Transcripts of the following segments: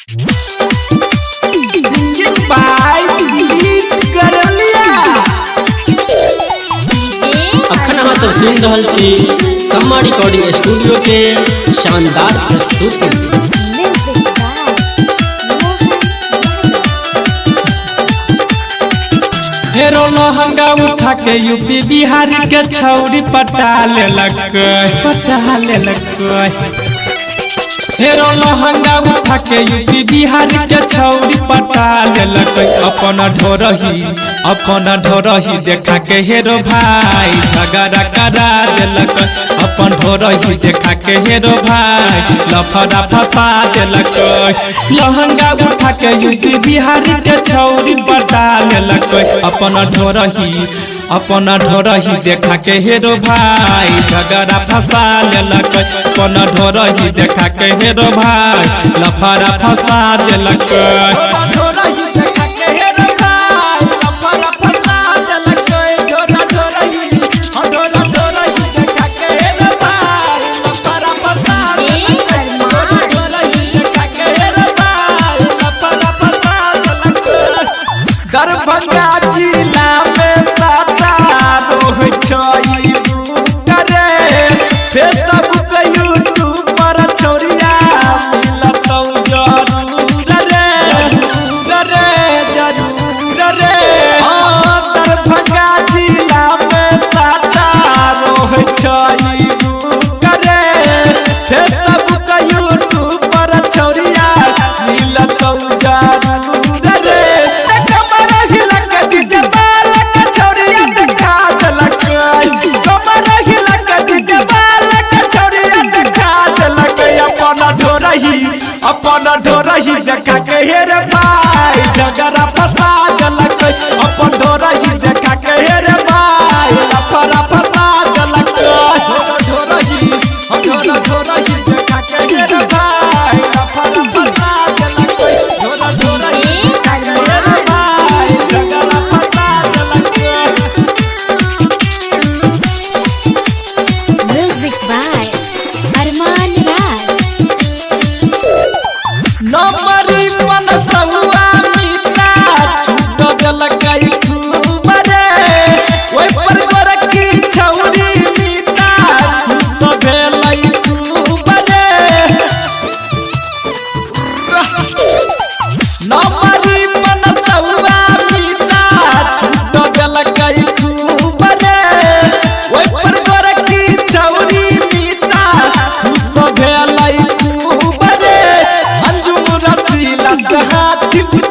अखन अहाँ सब सुन रहल छी सम्मा रिकॉर्डिंग स्टूडियो के शानदार प्रस्तुति। हेरो लहंगा उठा के यूपी बिहार के छौरी पटा लेलक। हेरो लहंगा उठा के यूपी बिहार के छौरी पटा लेलक। अपन ढोरही देखा के हेरो भाई झगड़ा करा देलक। अपन ढोरही देखा के हेरो भाई लफड़ा फंसा देलक। लहंगा उठा के यूपी बिहार के छौरी पटा लेलक। अपन ढोरही देखा के हेरो भाई झगड़ा फंसा लेलक। अपन ढोरही देखा के हेरो भाई लफड़ा फंसा देलक। दरभंगा जिला में फेसबुक यूट्यूब पर छोरिया मिलतौ जरूर रे। दरभंगा जिला में फेसबुक यूट्यूब पर छोरिया मिलतौ जरूर रे। अपन ढोरही देखा के हेरे भाई झगड़ा फंसा देलक। अपन ढोरही देखा के हेरे भाई लफड़ा फंसा देलक। ढोरही देखा के हेरे भाई लफड़ा फंसा देलक। ढोरही देखा के हेरे भाई झगड़ा फंसा देलक। म्यूजिक बाय अरमान राज। नमरी मन सहुआ मीता छूट देलक खूब रे। ओइ पर गोरकी छौरी मीता खुश भेलै खूब रे। नमरी मन सहुआ मीता छूट देलक खूब रे। ओइ पर गोरकी छौरी मीता खुश भेलै खूब रे। हाथ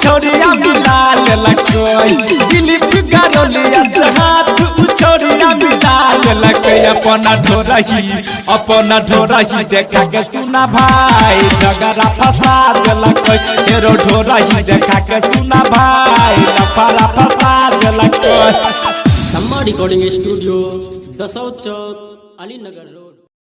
छोरिया मिला लेलक। दिलीप गारोलिया से हाथ छोरिया मिला लेलक। अपन ढोरही देखा के सुना भाई झगड़ा फंसा देलक। हेरो ढोरही देखा के सुना भाई लफड़ा फंसा देलक। सम्मा रिकॉर्डिंग स्टूडियो दसौत चौक अलीनगर रोड।